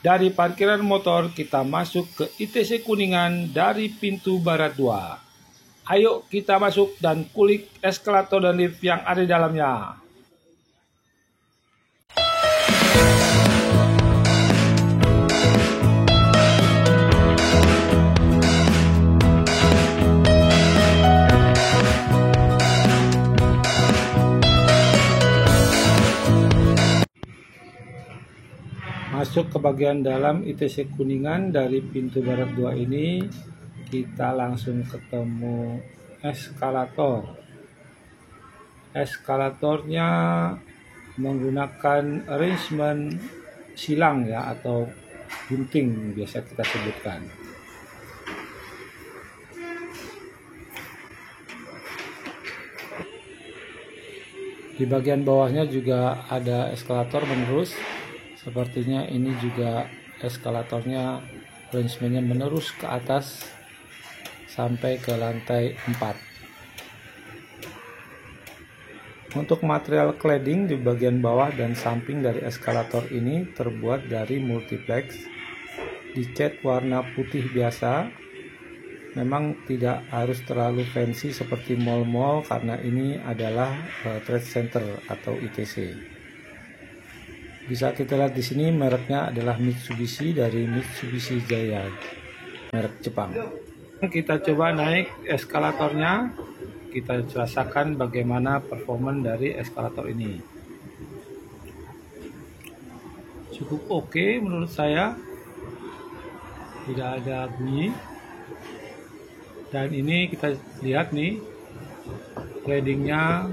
Dari parkiran motor kita masuk ke ITC Kuningan dari pintu barat 2. Ayo kita masuk dan kulik eskalator dan lift yang ada di dalamnya. Masuk ke bagian dalam ITC Kuningan dari pintu barat 2 ini, kita langsung ketemu eskalator. Eskalatornya menggunakan arrangement silang ya, atau gunting biasa kita sebutkan. Di bagian bawahnya juga ada eskalator menerus. Sepertinya ini juga eskalatornya arrangementnya menerus ke atas sampai ke lantai 4. Untuk material cladding di bagian bawah dan samping dari eskalator ini terbuat dari multiplex, dicat warna putih biasa. Memang tidak harus terlalu fancy seperti mall-mall karena ini adalah trade center atau ITC. Bisa kita lihat di sini mereknya adalah Mitsubishi dari Mitsubishi Jaya, merek Jepang. Kita coba naik eskalatornya, kita rasakan bagaimana performa dari eskalator ini. Cukup oke menurut saya, tidak ada bunyi. Dan ini kita lihat nih, claddingnya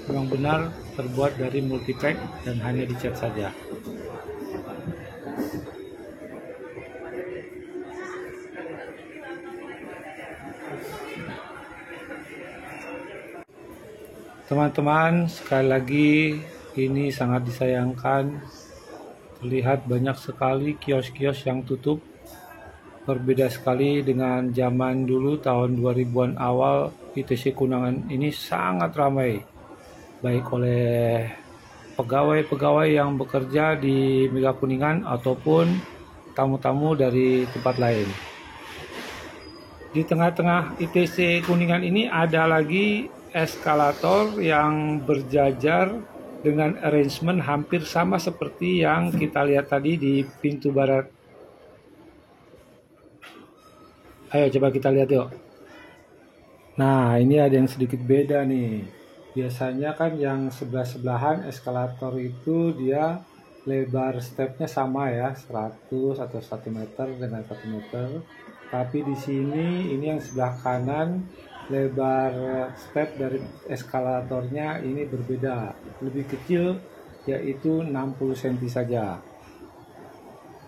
memang benar terbuat dari multiplex dan hanya dicat saja. Teman-teman, sekali lagi ini sangat disayangkan, terlihat banyak sekali kios-kios yang tutup. Berbeda sekali dengan zaman dulu tahun 2000-an awal, ITC Kuningan ini sangat ramai, baik oleh pegawai-pegawai yang bekerja di Mega Kuningan ataupun tamu-tamu dari tempat lain. Di tengah-tengah ITC Kuningan ini ada lagi eskalator yang berjajar dengan arrangement hampir sama seperti yang kita lihat tadi di pintu barat. Ayo coba kita lihat yuk. Nah, ini ada yang sedikit beda nih. Biasanya kan yang sebelah-sebelahan eskalator itu dia lebar stepnya sama ya, 100 atau 1 meter dengan 1 meter. Tapi di sini ini yang sebelah kanan, lebar step dari eskalatornya ini berbeda, lebih kecil, yaitu 60 cm saja.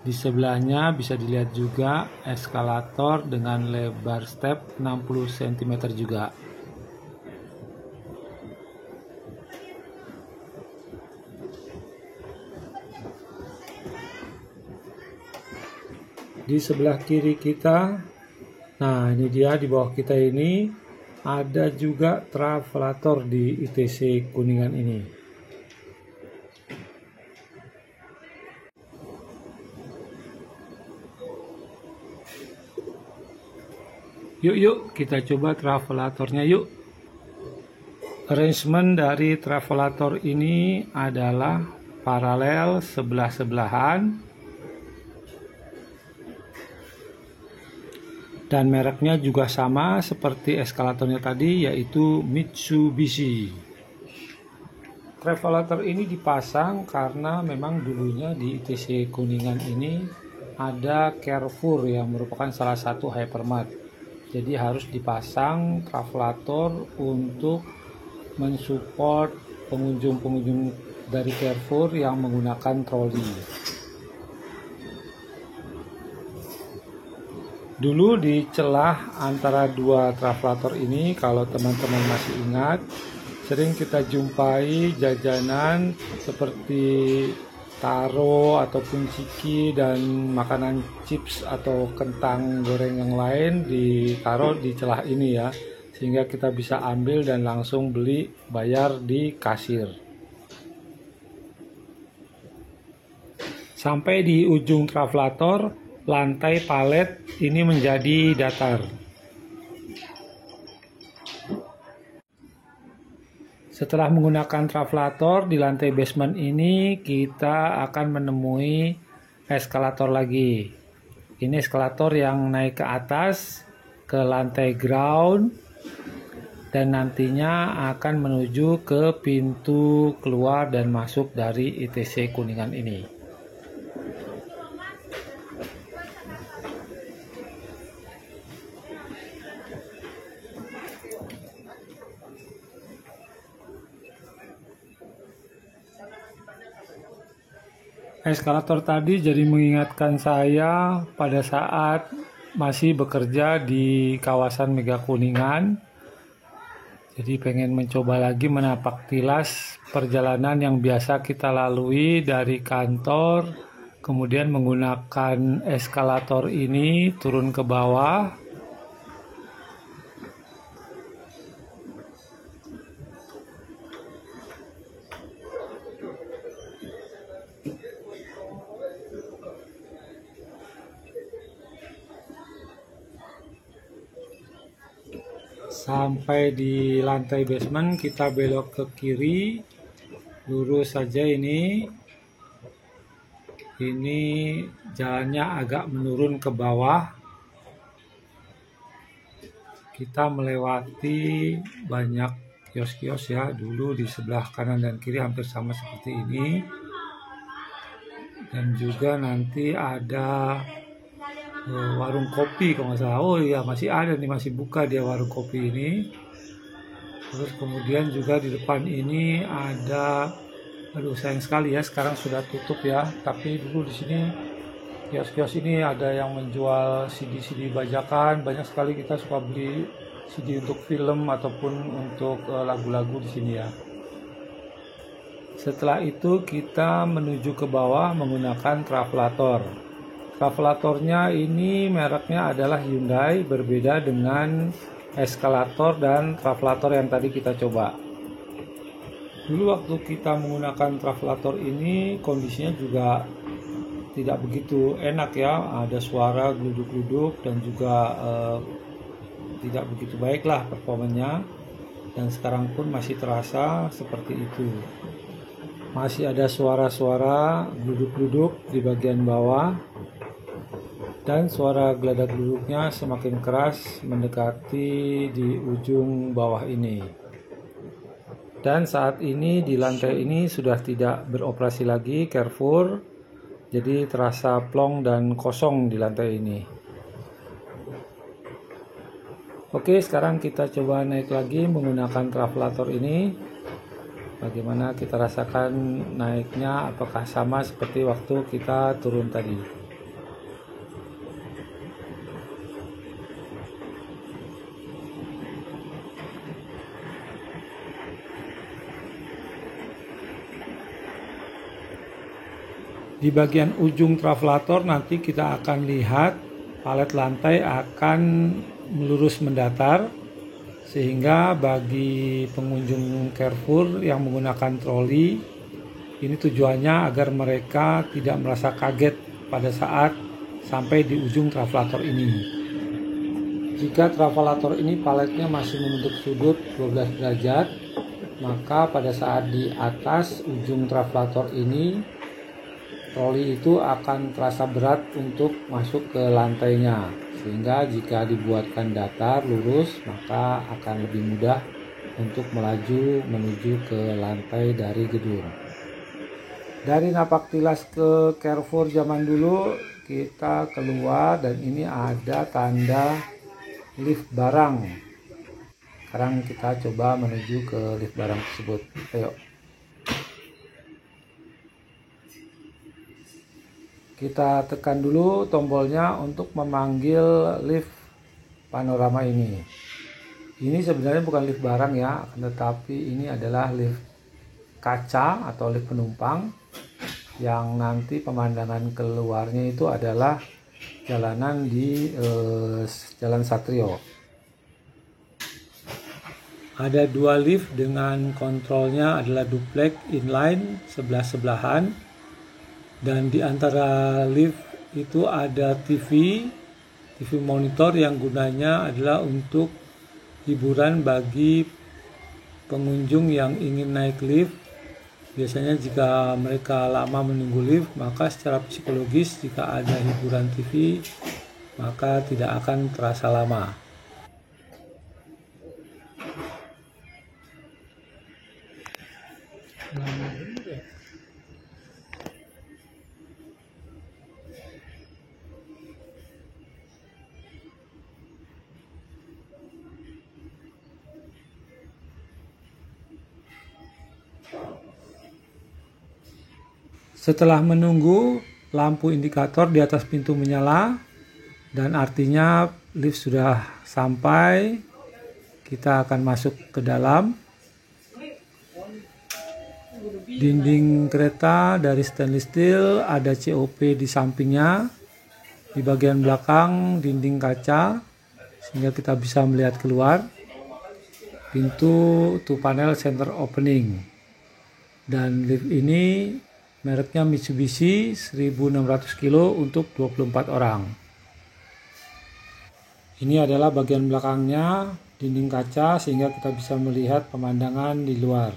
Di sebelahnya bisa dilihat juga eskalator dengan lebar step 60 cm juga. Di sebelah kiri kita, nah ini dia di bawah kita ini, ada juga travelator di ITC Kuningan ini. Yuk kita coba travelatornya yuk. Arrangement dari travelator ini adalah paralel sebelah-sebelahan dan mereknya juga sama seperti eskalatornya tadi, yaitu Mitsubishi. Travelator ini dipasang karena memang dulunya di ITC Kuningan ini ada Carrefour yang merupakan salah satu hypermart. Jadi harus dipasang travelator untuk mensupport pengunjung-pengunjung dari Carrefour yang menggunakan troli. Dulu di celah antara dua travelator ini, kalau teman-teman masih ingat, sering kita jumpai jajanan seperti taro ataupun ciki dan makanan chips atau kentang goreng yang lain ditaruh di celah ini ya, sehingga kita bisa ambil dan langsung beli, bayar di kasir. Sampai di ujung traflator, lantai palet ini menjadi datar. Setelah menggunakan traflator di lantai basement ini, kita akan menemui eskalator lagi. Ini eskalator yang naik ke atas ke lantai ground dan nantinya akan menuju ke pintu keluar dan masuk dari ITC Kuningan ini. Eskalator tadi jadi mengingatkan saya pada saat masih bekerja di kawasan Mega Kuningan. Jadi pengen mencoba lagi menapak tilas perjalanan yang biasa kita lalui dari kantor, kemudian menggunakan eskalator ini turun ke bawah. Sampai di lantai basement, kita belok ke kiri, lurus saja ini. Ini jalannya agak menurun ke bawah. Kita melewati banyak kios-kios ya. Dulu di sebelah kanan dan kiri hampir sama seperti ini. Dan juga nanti ada warung kopi kalau nggak salah. Oh iya, masih ada nih, masih buka dia warung kopi ini. Terus kemudian juga di depan ini ada, aduh sayang sekali ya sekarang sudah tutup ya, tapi dulu di sini kios-kios ini ada yang menjual CD-CD bajakan. Banyak sekali kita suka beli CD untuk film ataupun untuk lagu-lagu di sini ya. Setelah itu kita menuju ke bawah menggunakan traflator. Traflatornya ini mereknya adalah Hyundai, berbeda dengan eskalator dan traflator yang tadi kita coba. Dulu waktu kita menggunakan traflator ini kondisinya juga tidak begitu enak ya, ada suara gluduk-gluduk dan juga tidak begitu baik lah performanya, dan sekarang pun masih terasa seperti itu. Masih ada suara-suara gluduk-gluduk di bagian bawah, dan suara geladak gluduknya semakin keras mendekati di ujung bawah ini. Dan saat ini di lantai ini sudah tidak beroperasi lagi Carrefour, jadi terasa plong dan kosong di lantai ini. Oke, sekarang kita coba naik lagi menggunakan traflator ini. Bagaimana kita rasakan naiknya, apakah sama seperti waktu kita turun tadi? Di bagian ujung traflator nanti kita akan lihat palet lantai akan melurus mendatar, sehingga bagi pengunjung Carrefour yang menggunakan troli, ini tujuannya agar mereka tidak merasa kaget pada saat sampai di ujung traflator ini. Jika traflator ini paletnya masih membentuk sudut 12 derajat, maka pada saat di atas ujung traflator ini troli itu akan terasa berat untuk masuk ke lantainya, sehingga jika dibuatkan datar lurus maka akan lebih mudah untuk melaju menuju ke lantai dari gedung. Dari napak tilas ke Carrefour zaman dulu, kita keluar dan ini ada tanda lift barang. Sekarang kita coba menuju ke lift barang tersebut. Ayo. Kita tekan dulu tombolnya untuk memanggil lift panorama ini. Ini sebenarnya bukan lift barang ya, tetapi ini adalah lift kaca atau lift penumpang yang nanti pemandangan keluarnya itu adalah jalanan di Jalan Satrio. Ada dua lift dengan kontrolnya adalah duplex inline sebelah-sebelahan. Dan di antara lift itu ada TV monitor yang gunanya adalah untuk hiburan bagi pengunjung yang ingin naik lift. Biasanya jika mereka lama menunggu lift, maka secara psikologis jika ada hiburan TV, maka tidak akan terasa lama. Setelah menunggu, lampu indikator di atas pintu menyala dan artinya lift sudah sampai. Kita akan masuk ke dalam. Dinding kereta dari stainless steel, ada COP di sampingnya. Di bagian belakang dinding kaca sehingga kita bisa melihat keluar. Pintu to panel center opening. Dan lift ini mereknya Mitsubishi 1600 kilo untuk 24 orang. Ini adalah bagian belakangnya, dinding kaca sehingga kita bisa melihat pemandangan di luar.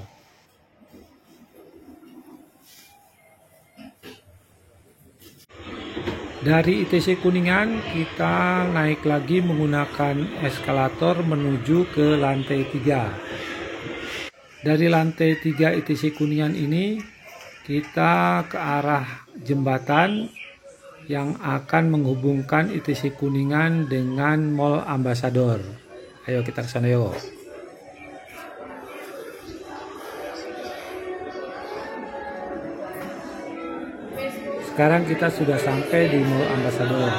Dari ITC Kuningan kita naik lagi menggunakan eskalator menuju ke lantai 3. Dari lantai 3 ITC Kuningan ini kita ke arah jembatan yang akan menghubungkan ITC Kuningan dengan Mall Ambassador. Ayo kita ke sana yuk. Sekarang kita sudah sampai di Mall Ambassador.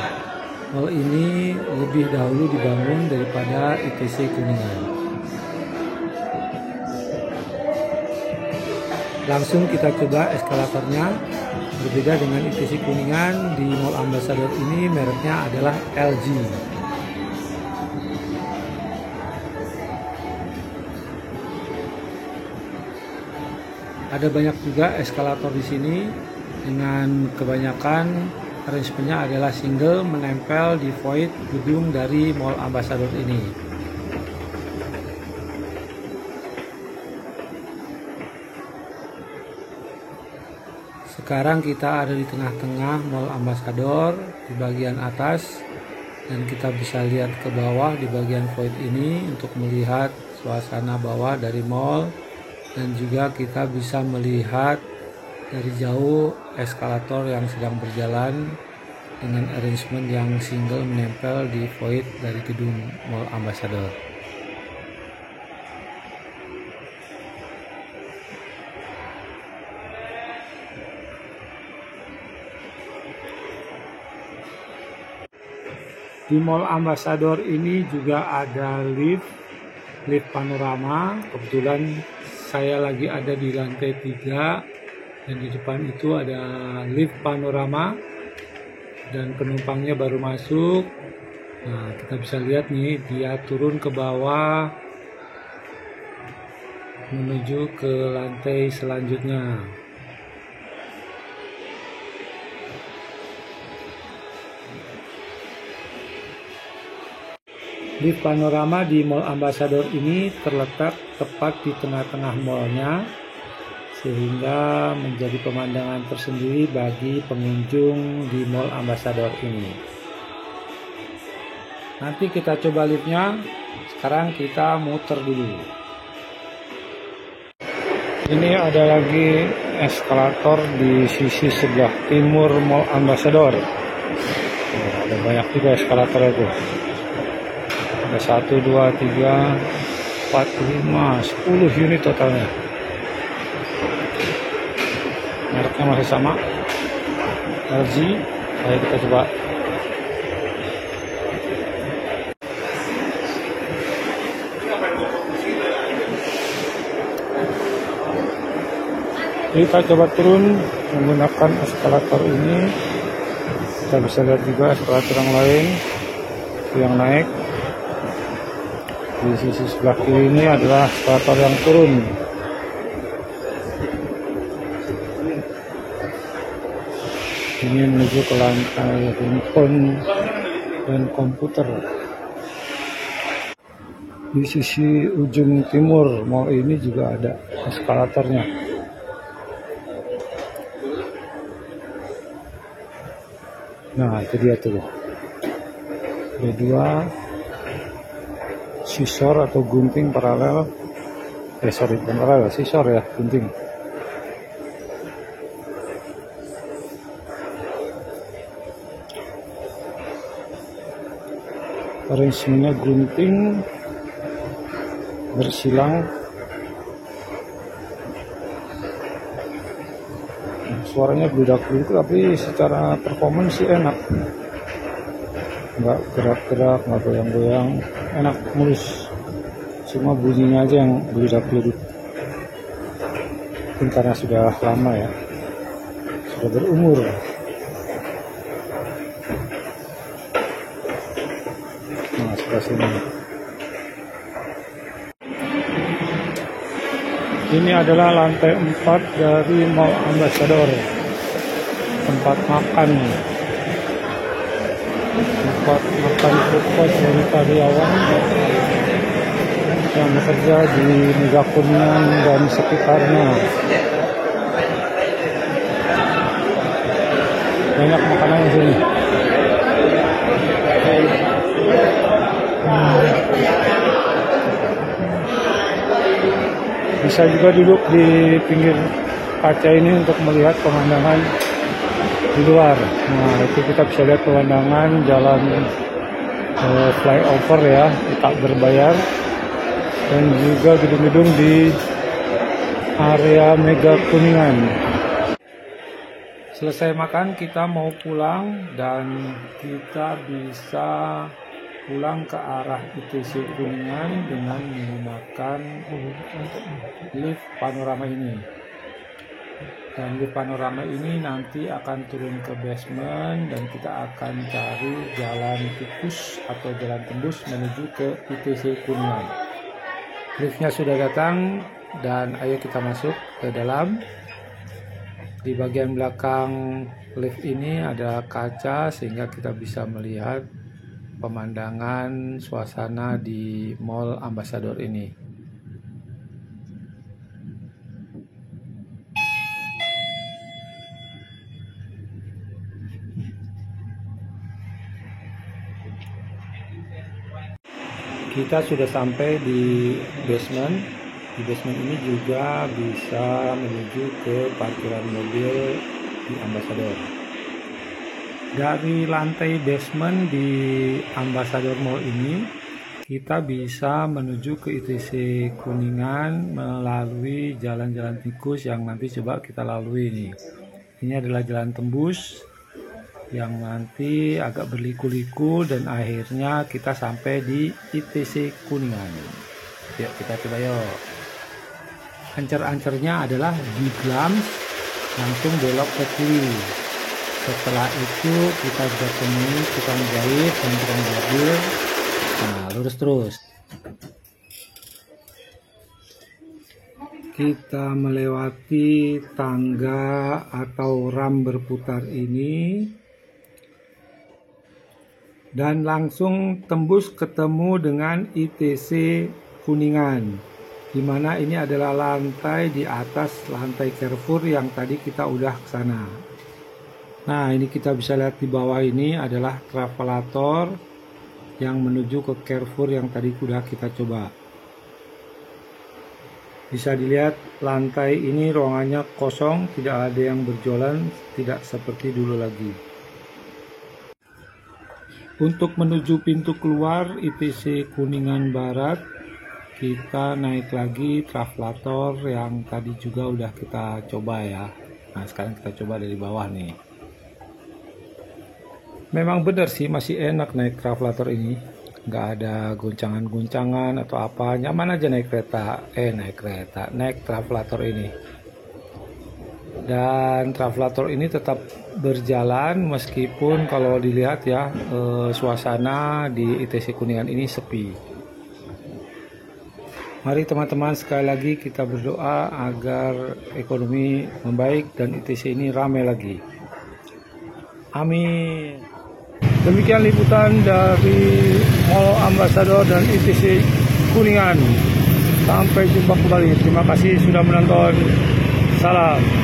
Mall ini lebih dahulu dibangun daripada ITC Kuningan. Langsung kita coba eskalatornya. Berbeda dengan ITC Kuningan, di Mall Ambassador ini mereknya adalah LG. Ada banyak juga eskalator di sini dengan kebanyakan arrangementnya adalah single menempel di void gedung dari Mall Ambassador ini. Sekarang kita ada di tengah-tengah Mall Ambassador di bagian atas dan kita bisa lihat ke bawah di bagian void ini untuk melihat suasana bawah dari mall, dan juga kita bisa melihat dari jauh eskalator yang sedang berjalan dengan arrangement yang single menempel di void dari gedung Mall Ambassador. Di Mall Ambassador ini juga ada lift panorama. Kebetulan saya lagi ada di lantai 3 dan di depan itu ada lift panorama dan penumpangnya baru masuk. Nah, kita bisa lihat nih dia turun ke bawah menuju ke lantai selanjutnya. Lift panorama di Mall Ambassador ini terletak tepat di tengah-tengah mallnya, sehingga menjadi pemandangan tersendiri bagi pengunjung di Mall Ambassador ini. Nanti kita coba liftnya. Sekarang kita muter dulu. Ini ada lagi eskalator di sisi sebelah timur Mall Ambassador. Ada banyak juga eskalator itu. Ada 1, 2, 3, 4, 5, 10 unit totalnya. Mereknya masih sama, LG. Ayo kita coba. Kita coba turun menggunakan eskalator ini. Kita bisa lihat juga eskalator yang lain yang naik. Di sisi sebelah kiri ini adalah eskalator yang turun. Ini menuju ke lantai handphone dan komputer. Di sisi ujung timur mall ini juga ada eskalatornya. Nah, itu dia tuh. Ada dua scissor atau gunting paralel. Sorry, bukan paralel, scissor ya, gunting. Arrangementnya gunting bersilang. Suaranya bludak-bluduk, tapi secara performance sih enak, nggak gerak-gerak, nggak goyang-goyang, enak, mulus. Cuma bunyinya aja yang bludak-bluduk. Mungkin karena sudah lama ya, sudah berumur. Nah, sebelah sini. Ini adalah lantai 4 dari Mall Ambassador. Tempat makan. Tempat makan food dari karyawan yang bekerja di Mega Kuningan dan sekitarnya. Banyak makanan di sini. Bisa juga duduk di pinggir kaca ini untuk melihat pemandangan di luar. Nah, itu kita bisa lihat pemandangan jalan flyover ya, tak berbayar, dan juga gedung-gedung di area Mega Kuningan. Selesai makan, kita mau pulang dan kita bisa pulang ke arah ITC Kuningan dengan menggunakan lift panorama ini. Dan lift panorama ini nanti akan turun ke basement dan kita akan cari jalan tikus atau jalan tembus menuju ke ITC Kuningan. Liftnya sudah datang dan ayo kita masuk ke dalam. Di bagian belakang lift ini ada kaca sehingga kita bisa melihat pemandangan suasana di Mall Ambassador ini. Kita sudah sampai di basement. Di basement ini juga bisa menuju ke parkiran mobil di Ambassador. Dari lantai basement di Ambassador Mall ini, kita bisa menuju ke ITC Kuningan melalui jalan-jalan tikus yang nanti coba kita lalui nih. Ini adalah jalan tembus yang nanti agak berliku-liku dan akhirnya kita sampai di ITC Kuningan. Yuk kita coba yuk. Ancer-ancernya adalah di Glams, langsung belok ke kiri. Setelah itu kita bisa temui tukang jahit dan tukang mobil. Nah, lurus terus. Kita melewati tangga atau ram berputar ini dan langsung tembus ketemu dengan ITC Kuningan, di mana ini adalah lantai di atas lantai Carrefour yang tadi kita udah ke sana. Nah, ini kita bisa lihat di bawah ini adalah travelator yang menuju ke Carrefour yang tadi udah kita coba. Bisa dilihat lantai ini ruangannya kosong, tidak ada yang berjualan, tidak seperti dulu lagi. Untuk menuju pintu keluar ITC Kuningan Barat, kita naik lagi travelator yang tadi juga udah kita coba ya. Nah, sekarang kita coba dari bawah nih. Memang benar sih, masih enak naik travelator ini. Nggak ada goncangan-goncangan atau apa, nyaman aja naik travelator ini. Dan travelator ini tetap berjalan meskipun kalau dilihat ya, suasana di ITC Kuningan ini sepi. Mari teman-teman, sekali lagi kita berdoa agar ekonomi membaik dan ITC ini ramai lagi. Amin. Demikian liputan dari Mall Ambassador dan ITC Kuningan. Sampai jumpa kembali. Terima kasih sudah menonton. Salam.